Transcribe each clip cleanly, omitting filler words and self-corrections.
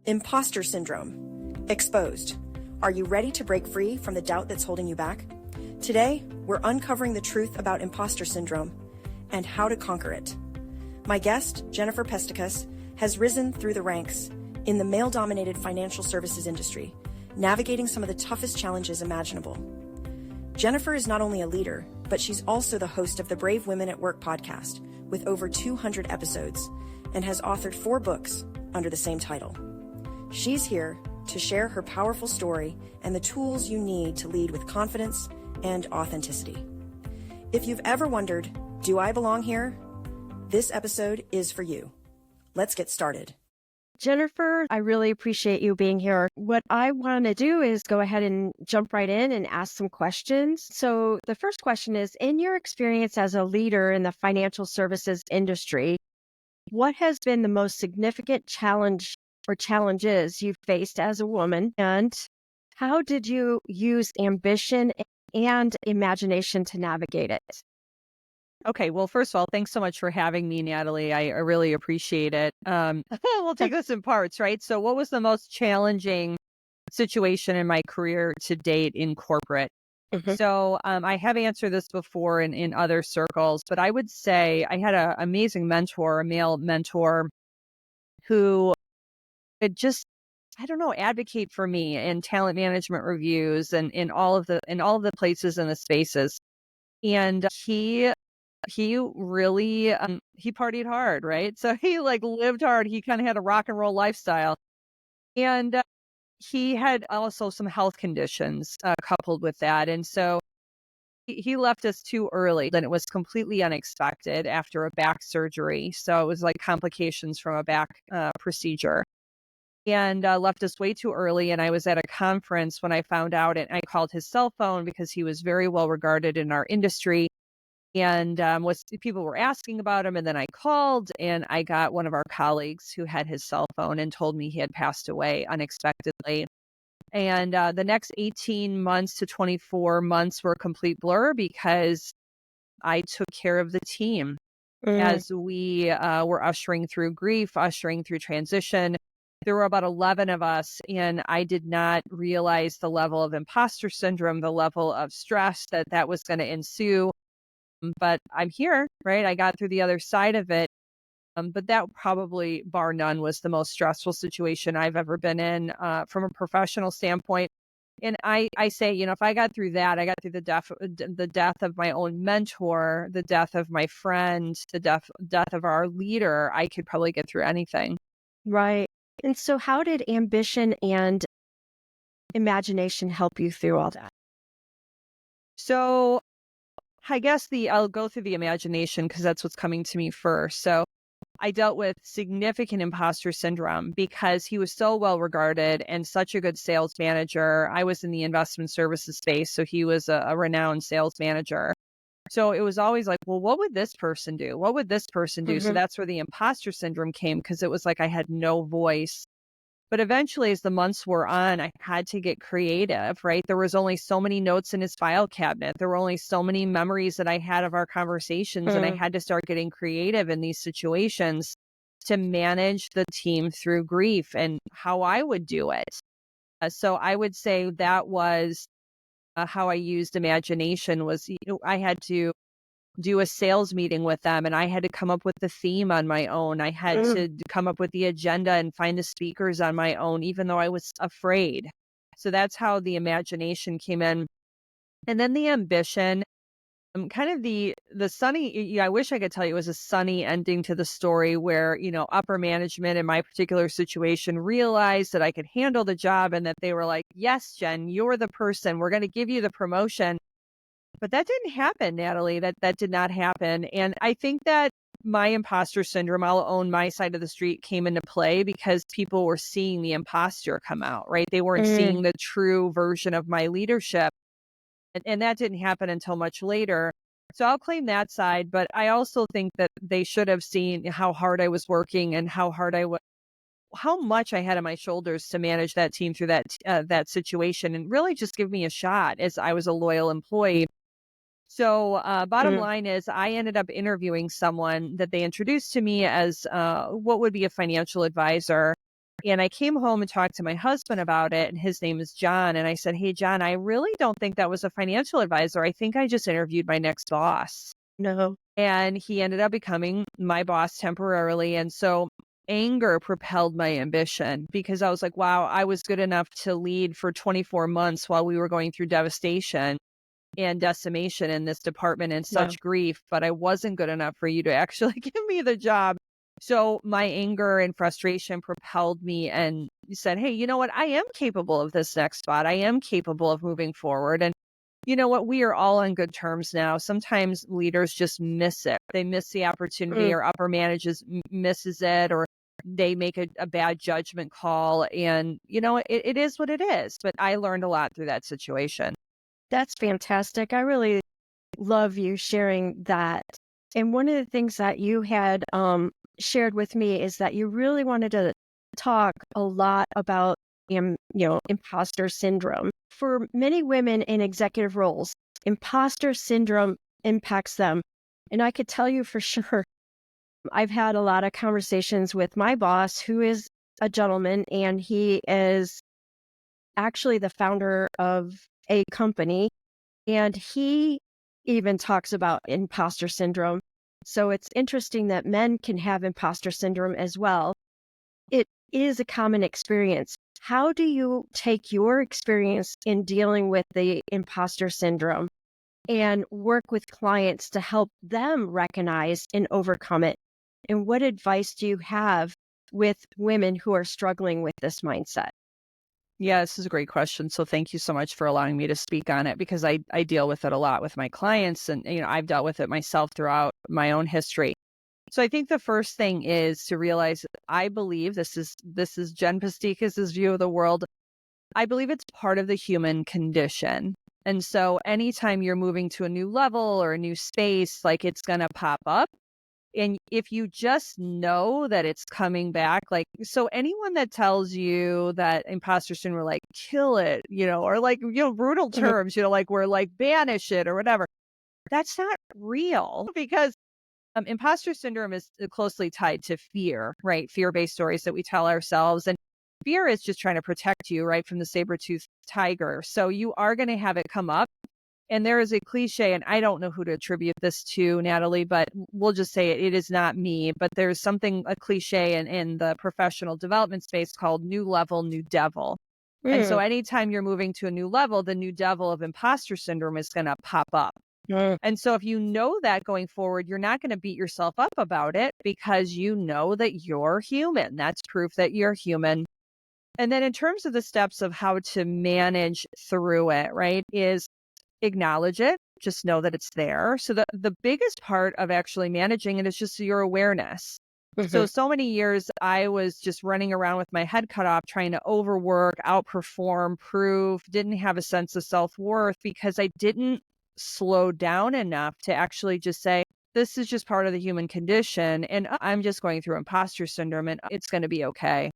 Imposter syndrome. Exposed. Are you ready to break free from the doubt that's holding you back? Today, we're uncovering the truth about imposter syndrome and how to conquer it. My guest, Jennifer Pestikas, has risen through the ranks in the male-dominated financial services industry, navigating some of the toughest challenges imaginable. Jennifer is not only a leader, but she's also the host of the Brave Women at Work podcast with over 200 episodes and has authored 4 books under the same title. She's here to share her powerful story and the tools you need to lead with confidence and authenticity. If you've ever wondered, do I belong here? This episode is for you. Let's get started. Jennifer, I really appreciate you being here. What I want to do is go ahead and jump right in and ask some questions. So the first question is, in your experience as a leader in the financial services industry, what has been the most significant challenge or challenges you've faced as a woman? And how did you use ambition and imagination to navigate it? Okay, well, first of all, thanks so much for having me, Natalie. I really appreciate it. We'll take this in parts, right? So what was the most challenging situation in my career to date in corporate? So I have answered this before in other circles, but I would say I had an amazing mentor, a male mentor, who would just, I don't know, advocate for me in talent management reviews and in all of the places and the spaces. And he really he partied hard, right? So he lived hard. He kind of had a rock and roll lifestyle, and he had also some health conditions coupled with that. And so he left us too early. Then it was completely unexpected after a back surgery. So it was like complications from a back procedure, and left us way too early. And I was at a conference when I found out, and I called his cell phone because he was very well regarded in our industry. And people were asking about him, and then I called, and I got one of our colleagues who had his cell phone and told me he had passed away unexpectedly. And the next 18 months to 24 months were a complete blur because I took care of the team as we were ushering through grief, ushering through transition. There were about 11 of us, and I did not realize the level of imposter syndrome, the level of stress that was going to ensue. But I'm here, right? I got through the other side of it. But that probably, bar none, was the most stressful situation I've ever been in from a professional standpoint. And I say, if I got through that, I got through the death of my own mentor, the death of my friend, the death of our leader, I could probably get through anything. Right. And so how did ambition and imagination help you through all that? So I guess I'll go through the imagination because that's what's coming to me first. So I dealt with significant imposter syndrome because he was so well regarded and such a good sales manager. I was in the investment services space, so he was a renowned sales manager. So it was always like, well, what would this person do? What would this person do? So that's where the imposter syndrome came, because it was like I had no voice. But eventually, as the months were on, I had to get creative, right? There was only so many notes in his file cabinet. There were only so many memories that I had of our conversations, and I had to start getting creative in these situations to manage the team through grief and how I would do it. So I would say that was how I used imagination. Was I had to do a sales meeting with them, and I had to come up with the theme on my own. I had to come up with the agenda and find the speakers on my own, even though I was afraid. So that's how the imagination came in. And then the ambition, kind of the sunny, I wish I could tell you it was a sunny ending to the story where, upper management in my particular situation realized that I could handle the job and that they were like, yes, Jen, you're the person. We're going to give you the promotion. But that didn't happen, Natalie. That did not happen. And I think that my imposter syndrome, I'll own my side of the street, came into play because people were seeing the imposter come out, right? They weren't seeing the true version of my leadership. And that didn't happen until much later. So I'll claim that side. But I also think that they should have seen how hard I was working and how much I had on my shoulders to manage that team through that situation, and really just give me a shot, as I was a loyal employee. So bottom line is I ended up interviewing someone that they introduced to me as what would be a financial advisor. And I came home and talked to my husband about it, and his name is John. And I said, "Hey, John, I really don't think that was a financial advisor. I think I just interviewed my next boss." No. And he ended up becoming my boss temporarily. And so anger propelled my ambition because I was like, wow, I was good enough to lead for 24 months while we were going through devastation and decimation in this department and Wow. such grief, but I wasn't good enough for you to actually give me the job. So my anger and frustration propelled me and said, hey, you know what? I am capable of this next spot. I am capable of moving forward. And you know what? We are all on good terms now. Sometimes leaders just miss it. They miss the opportunity or upper manages misses it, or they make a bad judgment call. And, you know, it is what it is. But I learned a lot through that situation. That's fantastic. I really love you sharing that. And one of the things that you had shared with me is that you really wanted to talk a lot about imposter syndrome. For many women in executive roles, imposter syndrome impacts them. And I could tell you for sure, I've had a lot of conversations with my boss, who is a gentleman, and he is actually the founder of a company. And he even talks about imposter syndrome. So it's interesting that men can have imposter syndrome as well. It is a common experience. How do you take your experience in dealing with the imposter syndrome and work with clients to help them recognize and overcome it? And what advice do you have with women who are struggling with this mindset? Yeah, this is a great question. So thank you so much for allowing me to speak on it because I deal with it a lot with my clients and, you know, I've dealt with it myself throughout my own history. So I think the first thing is to realize I believe this is Jen Pestikas' view of the world. I believe it's part of the human condition. And so anytime you're moving to a new level or a new space, like it's going to pop up. And if you just know that it's coming back, like, so anyone that tells you that imposter syndrome, like kill it, you know, or like, you know, brutal terms, you know, like we're like banish it or whatever, that's not real because imposter syndrome is closely tied to fear, right? Fear-based stories that we tell ourselves. And fear is just trying to protect you, right, from the saber-toothed tiger. So you are going to have it come up. And there is a cliche, and I don't know who to attribute this to, Natalie, but we'll just say it is not me. But there's a cliche in the professional development space called new level, new devil. And so anytime you're moving to a new level, the new devil of imposter syndrome is going to pop up. And so if you know that going forward, you're not going to beat yourself up about it because you know that you're human. That's proof that you're human. And then in terms of the steps of how to manage through it, right, is acknowledge it, just know that it's there. So the biggest part of actually managing it is just your awareness. So many years I was just running around with my head cut off, trying to overwork, outperform, prove, didn't have a sense of self-worth because I didn't slow down enough to actually just say, this is just part of the human condition. And I'm just going through imposter syndrome and it's going to be okay.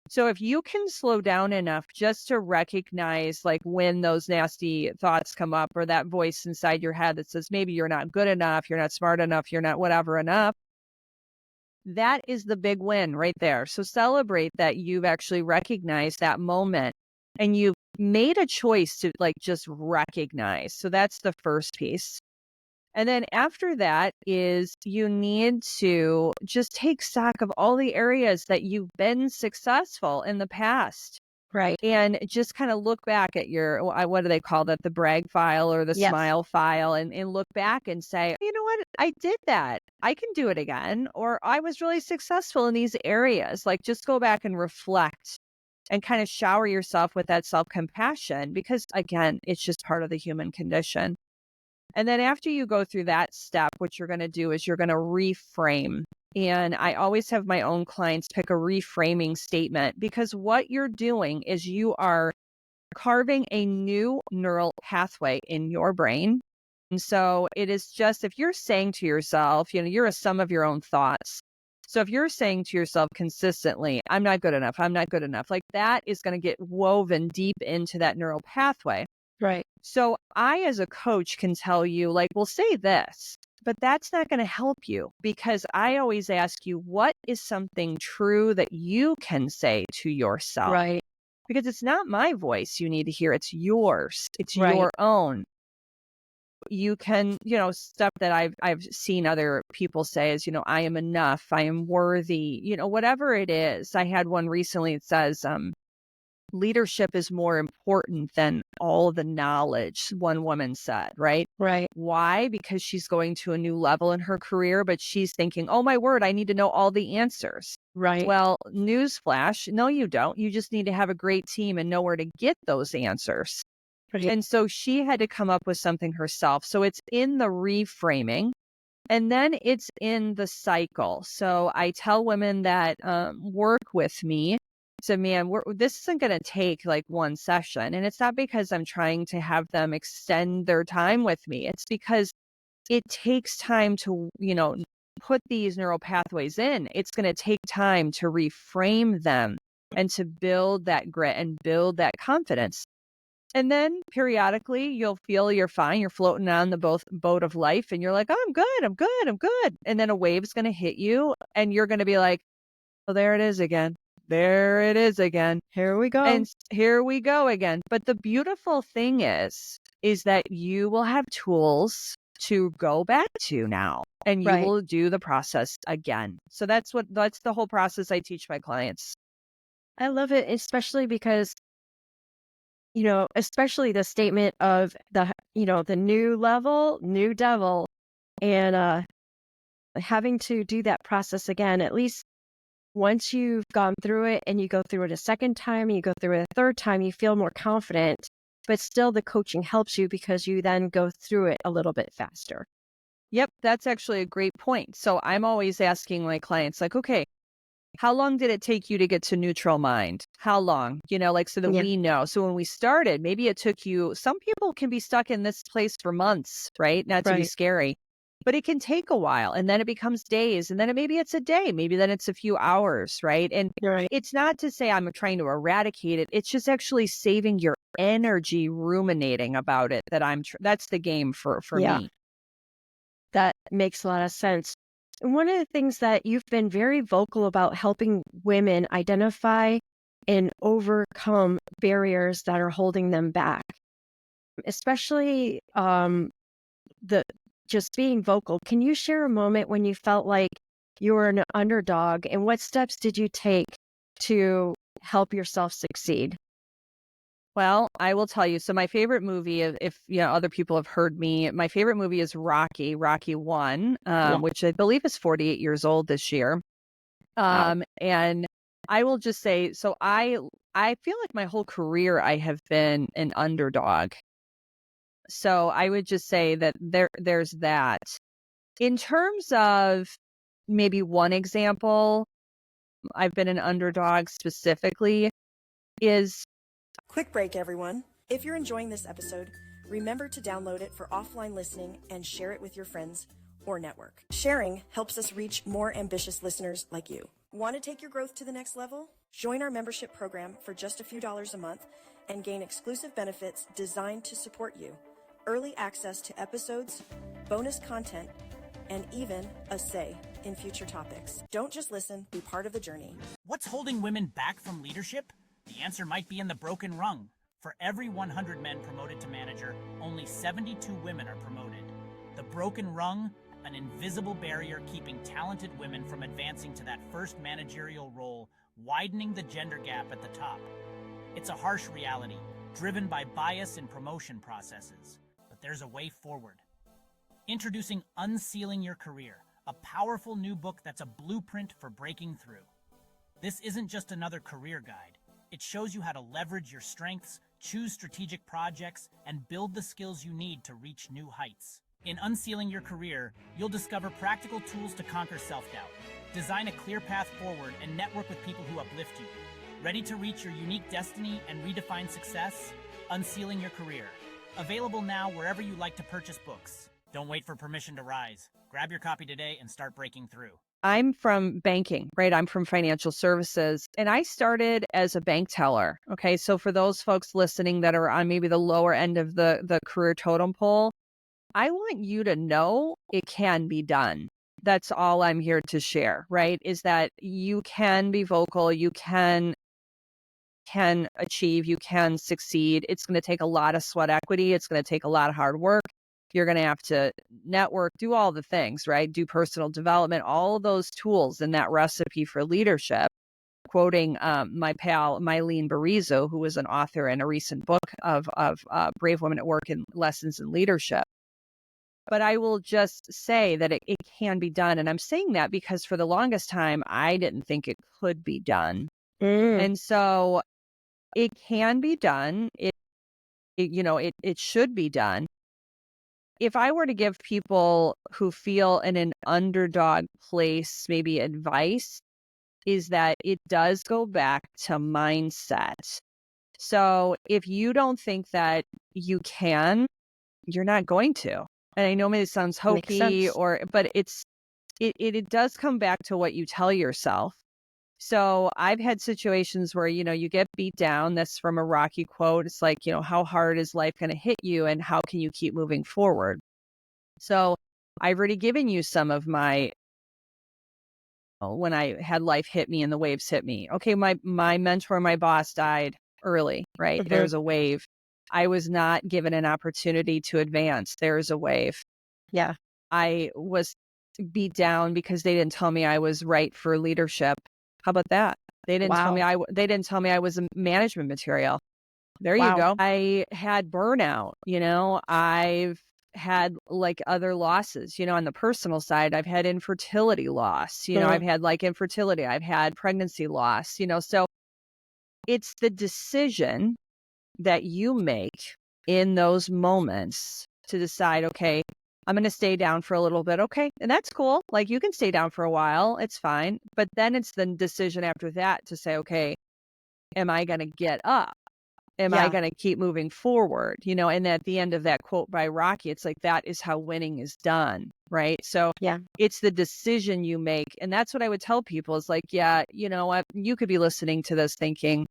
So if you can slow down enough just to recognize like when those nasty thoughts come up or that voice inside your head that says maybe you're not good enough, you're not smart enough, you're not whatever enough, that is the big win right there. So celebrate that you've actually recognized that moment and you've made a choice to like just recognize. So that's the first piece. And then after that is you need to just take stock of all the areas that you've been successful in the past. Right. And just kind of look back at your, what do they call that? The brag file or the smile file and look back and say, you know what? I did that. I can do it again. Or I was really successful in these areas. Like just go back and reflect and kind of shower yourself with that self-compassion because again, it's just part of the human condition. And then after you go through that step, what you're going to do is you're going to reframe. And I always have my own clients pick a reframing statement because what you're doing is you are carving a new neural pathway in your brain. And so it is just, if you're saying to yourself, you know, you're a sum of your own thoughts. So if you're saying to yourself consistently, I'm not good enough, I'm not good enough, like that is going to get woven deep into that neural pathway. Right. So I, as a coach, can tell you, like, well, say this. But that's not going to help you, because I always ask you, what is something true that you can say to yourself? Right. Because it's not my voice you need to hear. It's yours. It's Right. your own. You can, stuff that I've seen other people say is, I am enough, I am worthy, whatever it is. I had one recently that says, leadership is more important than all the knowledge, one woman said, right? Right. Why? Because she's going to a new level in her career, but she's thinking, oh my word, I need to know all the answers. Right. Well, newsflash, no, you don't. You just need to have a great team and know where to get those answers. Right. And so she had to come up with something herself. So it's in the reframing, and then it's in the cycle. So I tell women that work with me, so man, this isn't going to take like one session. And it's not because I'm trying to have them extend their time with me. It's because it takes time to, put these neural pathways in. It's going to take time to reframe them and to build that grit and build that confidence. And then periodically you'll feel you're fine. You're floating on the boat of life, and you're like, oh, I'm good. I'm good. I'm good. And then a wave's going to hit you, and you're going to be like, well, there it is again. There it is again. Here we go. And here we go again. But the beautiful thing is that you will have tools to go back to now, and you Right. will do the process again. So that's the whole process I teach my clients. I love it, especially because, especially the statement of the new level, new devil, and having to do that process again, at least once you've gone through it and you go through it a second time, you go through it a third time, you feel more confident, but still the coaching helps you because you then go through it a little bit faster. Yep, that's actually a great point. So I'm always asking my clients, like, okay, how long did it take you to get to neutral mind? How long? So that Yeah. we know. So when we started, maybe it took you, some people can be stuck in this place for months, right? Not to be Right. scary, but it can take a while, and then it becomes days, and then maybe it's a day, maybe then it's a few hours, right? And You're right. it's not to say I'm trying to eradicate it. It's just actually saving your energy ruminating about it. That's the game for Yeah. me. That makes a lot of sense. And one of the things that you've been very vocal about helping women identify and overcome barriers that are holding them back, especially the just being vocal. Can you share a moment when you felt like you were an underdog, and what steps did you take to help yourself succeed? Well, I will tell you. So my favorite movie, if other people have heard me, my favorite movie is Rocky 1, Yeah. which I believe is 48 years old this year. Wow. And I will just say, so I feel like my whole career I have been an underdog. So I would just say that there's that. In terms of maybe one example, I've been an underdog specifically is. Quick break, everyone. If you're enjoying this episode, remember to download it for offline listening and share it with your friends or network. Sharing helps us reach more ambitious listeners like you. Want to take your growth to the next level? Join our membership program for just a few dollars a month and gain exclusive benefits designed to support you. Early access to episodes, bonus content, and even a say in future topics. Don't just listen, be part of the journey. What's holding women back from leadership? The answer might be in the broken rung. For every 100 men promoted to manager, only 72 women are promoted. The broken rung, an invisible barrier keeping talented women from advancing to that first managerial role, widening the gender gap at the top. It's a harsh reality, driven by bias in promotion processes. But there's a way forward. Introducing Unsealing Your Career, a powerful new book that's a blueprint for breaking through. This isn't just another career guide. It shows you how to leverage your strengths, choose strategic projects, and build the skills you need to reach new heights. In Unsealing Your Career, you'll discover practical tools to conquer self-doubt, design a clear path forward, and network with people who uplift you. Ready to reach your unique destiny and redefine success? Unsealing Your Career. Available now wherever you like to purchase books. Don't wait for permission to rise. Grab your copy today and start breaking through. I'm from banking, right? I'm from financial services, and I started as a bank teller. Okay. So for those folks listening that are on maybe the lower end of the career totem pole, I want you to know it can be done. That's all I'm here to share, right? Is that you can be vocal, you can achieve, you can succeed. It's going to take a lot of sweat equity. It's going to take a lot of hard work. You're going to have to network, do all the things, right? Do personal development, all of those tools in that recipe for leadership. Quoting my pal, Mylene Berizzo, who was an author in a recent book of Brave Women at Work and Lessons in Leadership. But I will just say that it can be done. And I'm saying that because for the longest time, I didn't think it could be done. And so it can be done. It should be done. If I were to give people who feel in an underdog place, maybe advice, is that it does go back to mindset. So if you don't think that you can, you're not going to. And I know maybe it sounds hokey but it does come back to what you tell yourself. So I've had situations where, you get beat down. That's from a Rocky quote. It's like, how hard is life going to hit you and how can you keep moving forward? So I've already given you some of my, when I had life hit me and the waves hit me. Okay, my mentor, my boss died early, right? There's a wave. I was not given an opportunity to advance. There's a wave. Yeah. I was beat down because they didn't tell me I was right for leadership. How about that? They didn't tell me they didn't tell me I was a management material. There you go. I had burnout, I've had like other losses, on the personal side, I've had infertility loss, I've had like infertility, I've had pregnancy loss, so it's the decision that you make in those moments to decide, okay, I'm going to stay down for a little bit. Okay. And that's cool. Like you can stay down for a while. It's fine. But then it's the decision after that to say, okay, am I going to get up? Am I going to keep moving forward? And at the end of that quote by Rocky, it's like, that is how winning is done. Right. So it's the decision you make. And that's what I would tell people is like, you know what, you could be listening to this thinking,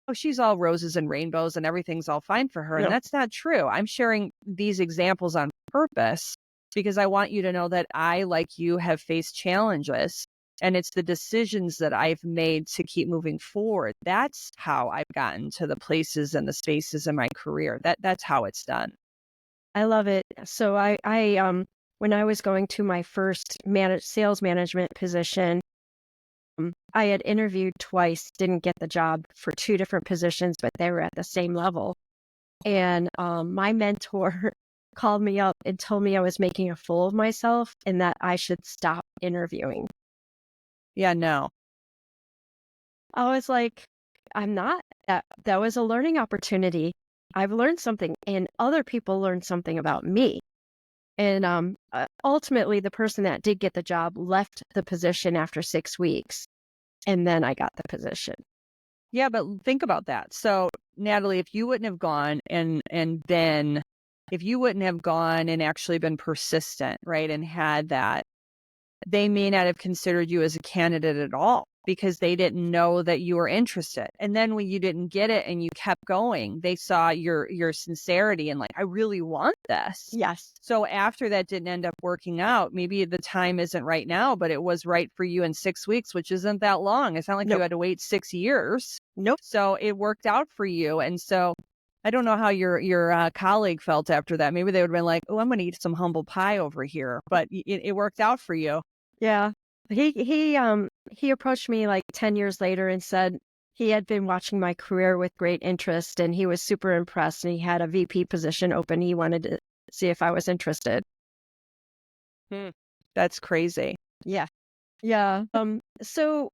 oh, she's all roses and rainbows and everything's all fine for her. And that's not true. I'm sharing these examples on purpose because I want you to know that I, like you, have faced challenges. And it's the decisions that I've made to keep moving forward. That's how I've gotten to the places and the spaces in my career. That's how it's done. I love it. So I when I was going to my first sales management position, I had interviewed twice, didn't get the job for two different positions, but they were at the same level. And my mentor called me up and told me I was making a fool of myself and that I should stop interviewing. Yeah, no. I was like, I'm not. That was a learning opportunity. I've learned something and other people learned something about me. And ultimately, the person that did get the job left the position after 6 weeks. And then I got the position. Yeah, but think about that. So, Natalie, if you wouldn't have gone and then if you wouldn't have gone and actually been persistent, right, and had that, they may not have considered you as a candidate at all because they didn't know that you were interested. And then when you didn't get it and you kept going, they saw your sincerity and like, I really want this. Yes. So after that didn't end up working out, maybe the time isn't right now, but it was right for you in 6 weeks, which isn't that long. It's not like you had to wait 6 years. Nope. So it worked out for you. And so I don't know how your colleague felt after that. Maybe they would have been like, oh, I'm going to eat some humble pie over here. But it worked out for you. Yeah. He approached me like 10 years later and said he had been watching my career with great interest and he was super impressed and he had a VP position open. He wanted to see if I was interested. That's crazy. Yeah. Yeah. So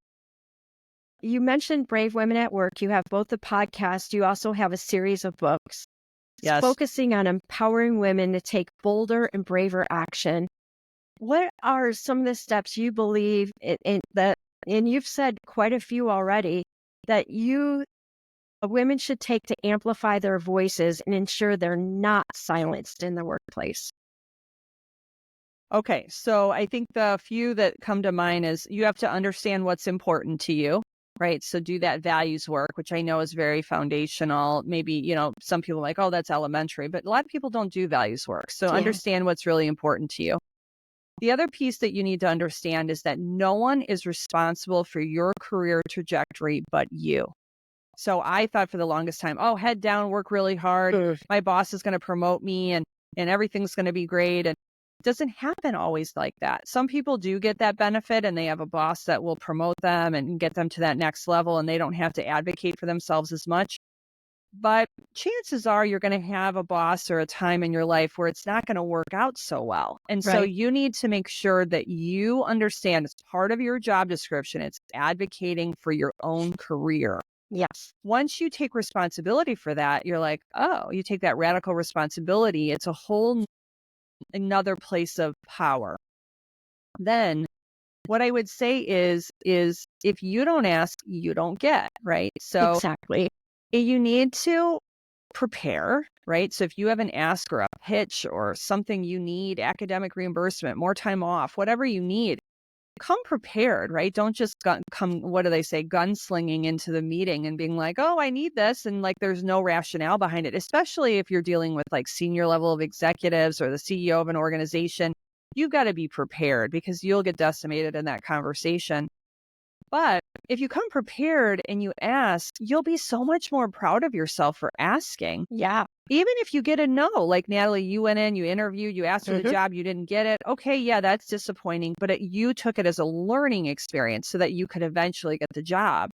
you mentioned Brave Women at Work. You have both the podcast. You also have a series of books focusing on empowering women to take bolder and braver action. What are some of the steps you believe in that, and you've said quite a few already, that women should take to amplify their voices and ensure they're not silenced in the workplace? Okay, so I think the few that come to mind is you have to understand what's important to you. right? So do that values work, which I know is very foundational. Maybe, some people are like, oh, that's elementary, but a lot of people don't do values work. So Yeah. understand what's really important to you. The other piece that you need to understand is that no one is responsible for your career trajectory but you. So I thought for the longest time, oh, head down, work really hard. My boss is going to promote me and everything's going to be great. And it doesn't happen always like that. Some people do get that benefit and they have a boss that will promote them and get them to that next level and they don't have to advocate for themselves as much. But chances are you're going to have a boss or a time in your life where it's not going to work out so well. And so Right. you need to make sure that you understand it's part of your job description. It's advocating for your own career. Yes. Once you take responsibility for that, you're like, oh, you take that radical responsibility. It's a whole another place of power. Then what I would say is if you don't ask, you don't get, right? So Exactly. you need to prepare, right? So if you have an ask or a pitch or something you need, academic reimbursement, more time off, whatever you need, come prepared, right? Don't just come, what do they say, gunslinging into the meeting and being like, oh, I need this. And like, there's no rationale behind it, especially if you're dealing with like senior level of executives or the CEO of an organization. You've got to be prepared because you'll get decimated in that conversation. But if you come prepared and you ask, you'll be so much more proud of yourself for asking. Yeah. Even if you get a no, like Natalie, you went in, you interviewed, you asked for the job, you didn't get it. Okay, yeah, that's disappointing, but you took it as a learning experience so that you could eventually get the job.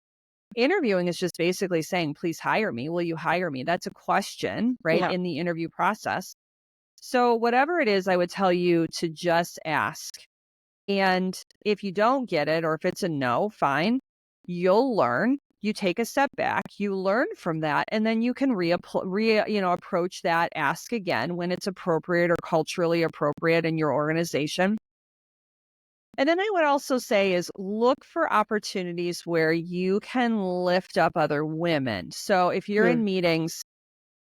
Interviewing is just basically saying, please hire me. Will you hire me? That's a question, right, Yeah. in the interview process. So whatever it is, I would tell you to just ask. And if you don't get it, or if it's a no, fine, you'll learn. You take a step back, you learn from that, and then you can approach that ask again when it's appropriate or culturally appropriate in your organization. And then I would also say is look for opportunities where you can lift up other women. So if you're in meetings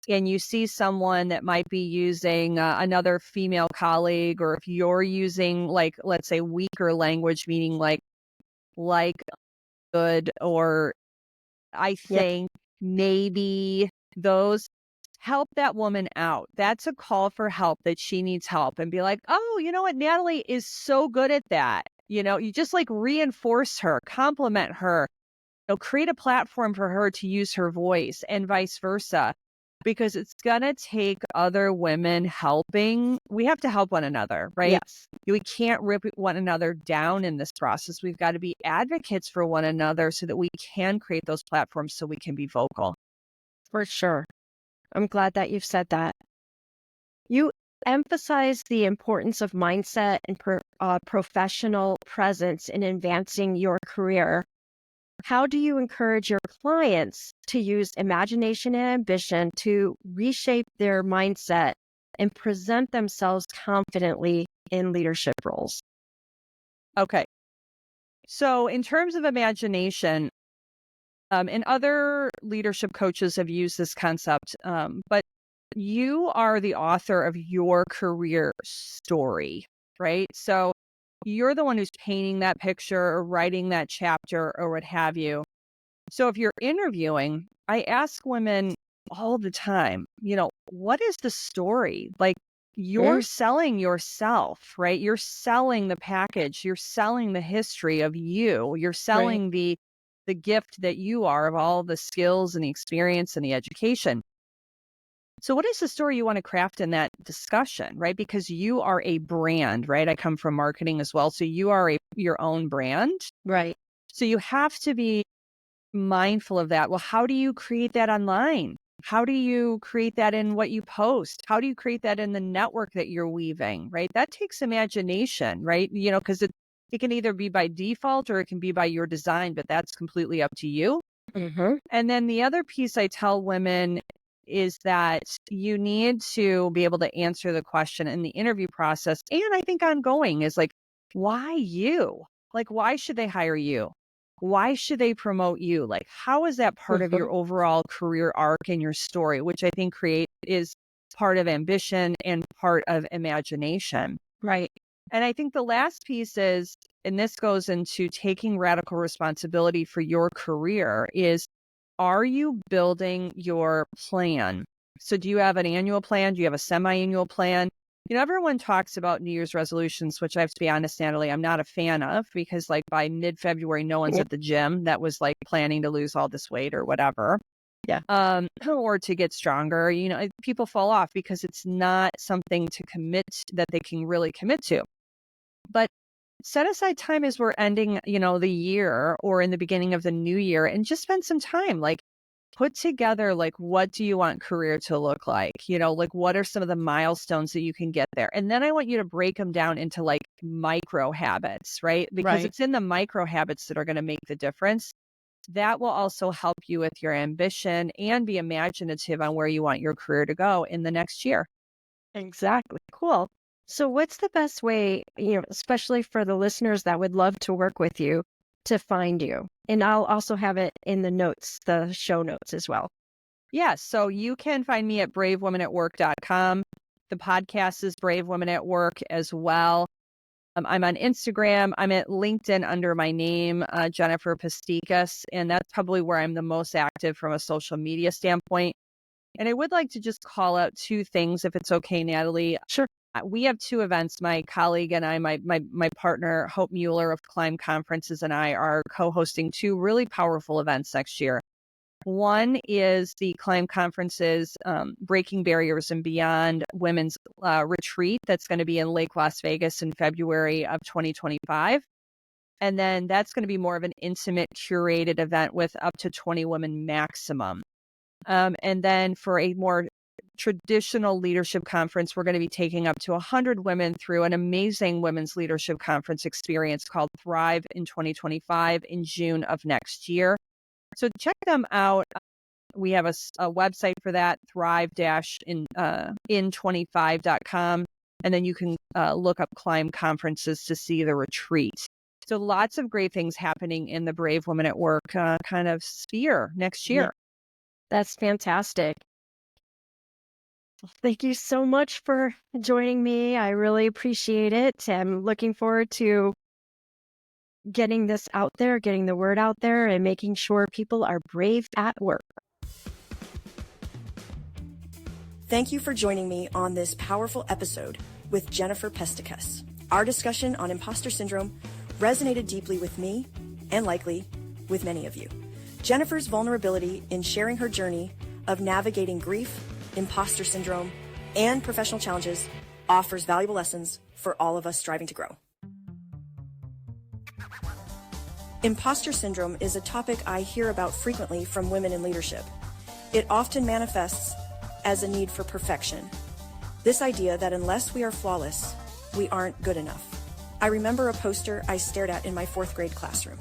and you see someone that might be using another female colleague, or if you're using, like, let's say weaker language, meaning like good, or I think, maybe, those, help that woman out. That's a call for help that she needs help, and be like, oh, you know what? Natalie is so good at that. You just like reinforce her, compliment her, create a platform for her to use her voice and vice versa. Because it's going to take other women helping. We have to help one another, right? Yes. We can't rip one another down in this process. We've got to be advocates for one another so that we can create those platforms so we can be vocal. For sure. I'm glad that you've said that. You emphasize the importance of mindset and professional presence in advancing your career. How do you encourage your clients to use imagination and ambition to reshape their mindset and present themselves confidently in leadership roles? Okay. So in terms of imagination, and other leadership coaches have used this concept, but you are the author of your career story, right? So you're the one who's painting that picture or writing that chapter or what have you. So if you're interviewing, I ask women all the time, what is the story? Like, you're selling yourself, right? You're selling the package. You're selling the history of you. You're selling the gift that you are, of all the skills and the experience and the education. So what is the story you want to craft in that discussion, right? Because you are a brand, right? I come from marketing as well. So you are your own brand. Right. So you have to be mindful of that. Well, how do you create that online? How do you create that in what you post? How do you create that in the network that you're weaving, right? That takes imagination, right? Because it can either be by default or it can be by your design, but that's completely up to you. And then the other piece I tell women is that you need to be able to answer the question in the interview process. And I think ongoing is like, why you? Like, why should they hire you? Why should they promote you? Like, how is that part of your overall career arc and your story, which I think is part of ambition and part of imagination. Right. And I think the last piece is, and this goes into taking radical responsibility for your career, is, are you building your plan? So do you have an annual plan? Do you have a semi-annual plan? Everyone talks about New Year's resolutions, which I have to be honest, Natalie, I'm not a fan of, because like by mid-February, no one's at the gym that was like planning to lose all this weight or whatever. Yeah. Or to get stronger. People fall off because it's not something to commit that they can really commit to. But set aside time as we're ending, the year or in the beginning of the new year, and just spend some time, like put together, like, what do you want career to look like? Like what are some of the milestones that you can get there? And then I want you to break them down into like micro habits, right? Because it's in the micro habits that are going to make the difference. That will also help you with your ambition and be imaginative on where you want your career to go in the next year. Exactly. Cool. So what's the best way, especially for the listeners that would love to work with you, to find you? And I'll also have it in the notes, the show notes as well. Yeah. So you can find me at bravewomenatwork.com. The podcast is Brave Women at Work as well. I'm on Instagram. I'm at LinkedIn under my name, Jennifer Pestikas, and that's probably where I'm the most active from a social media standpoint. And I would like to just call out two things, if it's okay, Natalie. Sure. We have two events. My colleague and I, my partner, Hope Mueller of Climb Conferences, and I are co-hosting two really powerful events next year. One is the Climb Conferences Breaking Barriers and Beyond Women's Retreat that's going to be in Lake Las Vegas in February of 2025. And then that's going to be more of an intimate, curated event with up to 20 women maximum. And then for a more traditional leadership conference, we're going to be taking up to 100 women through an amazing women's leadership conference experience called Thrive in 2025 in June of next year. So check them out. We have a website for that, thrive-in25.com. And then you can look up Climb Conferences to see the retreat. So lots of great things happening in the Brave Women at Work kind of sphere next year. Yeah. That's fantastic. Thank you so much for joining me. I really appreciate it. I'm looking forward to getting this out there, getting the word out there, and making sure people are brave at work. Thank you for joining me on this powerful episode with Jennifer Pestikas. Our discussion on imposter syndrome resonated deeply with me and likely with many of you. Jennifer's vulnerability in sharing her journey of navigating grief, imposter syndrome, and professional challenges offers valuable lessons for all of us striving to grow. Imposter syndrome is a topic I hear about frequently from women in leadership. It often manifests as a need for perfection. This idea that unless we are flawless, we aren't good enough. I remember a poster I stared at in my 4th grade classroom.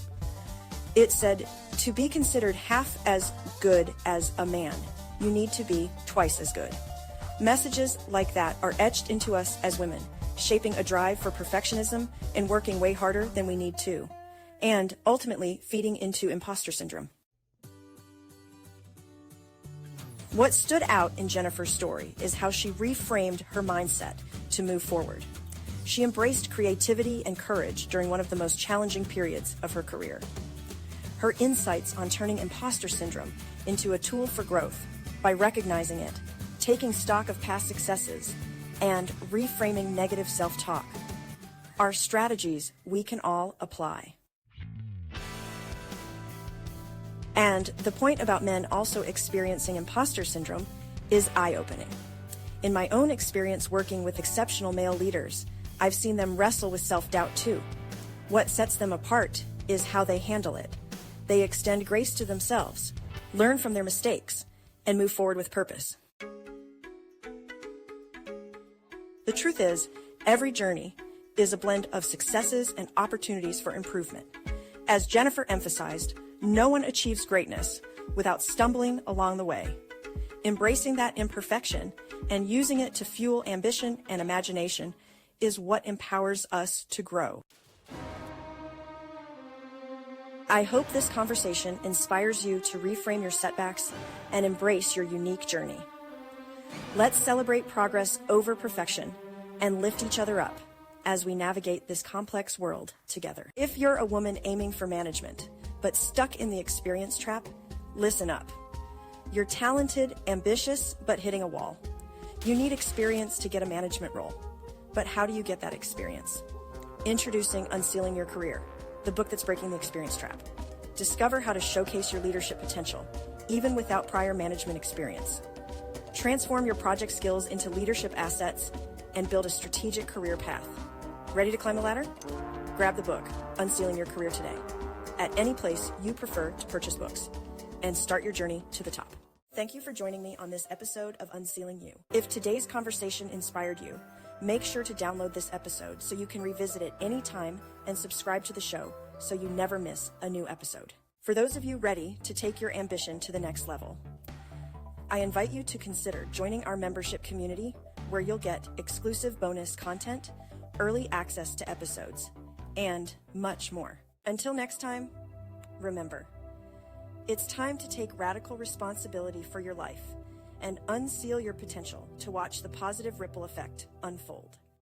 It said, "To be considered half as good as a man, you need to be twice as good." Messages like that are etched into us as women, shaping a drive for perfectionism and working way harder than we need to, and ultimately feeding into imposter syndrome. What stood out in Jennifer's story is how she reframed her mindset to move forward. She embraced creativity and courage during one of the most challenging periods of her career. Her insights on turning imposter syndrome into a tool for growth by recognizing it, taking stock of past successes, and reframing negative self-talk are strategies we can all apply. And the point about men also experiencing imposter syndrome is eye-opening. In my own experience working with exceptional male leaders, I've seen them wrestle with self-doubt too. What sets them apart is how they handle it. They extend grace to themselves, learn from their mistakes, and move forward with purpose. The truth is, every journey is a blend of successes and opportunities for improvement. As Jennifer emphasized, no one achieves greatness without stumbling along the way. Embracing that imperfection and using it to fuel ambition and imagination is what empowers us to grow. I hope this conversation inspires you to reframe your setbacks and embrace your unique journey. Let's celebrate progress over perfection and lift each other up as we navigate this complex world together. If you're a woman aiming for management, but stuck in the experience trap, listen up. You're talented, ambitious, but hitting a wall. You need experience to get a management role. But how do you get that experience? Introducing Unsealing Your Career, the book that's breaking the experience trap. Discover how to showcase your leadership potential, even without prior management experience. Transform your project skills into leadership assets and build a strategic career path. Ready to climb the ladder? Grab the book, Unsealing Your Career, today, at any place you prefer to purchase books, and start your journey to the top. Thank you for joining me on this episode of Unsealing You. If today's conversation inspired you, make sure to download this episode so you can revisit it anytime and subscribe to the show so you never miss a new episode. For those of you ready to take your ambition to the next level, I invite you to consider joining our membership community, where you'll get exclusive bonus content, early access to episodes, and much more. Until next time, remember, it's time to take radical responsibility for your life and unseal your potential to watch the positive ripple effect unfold.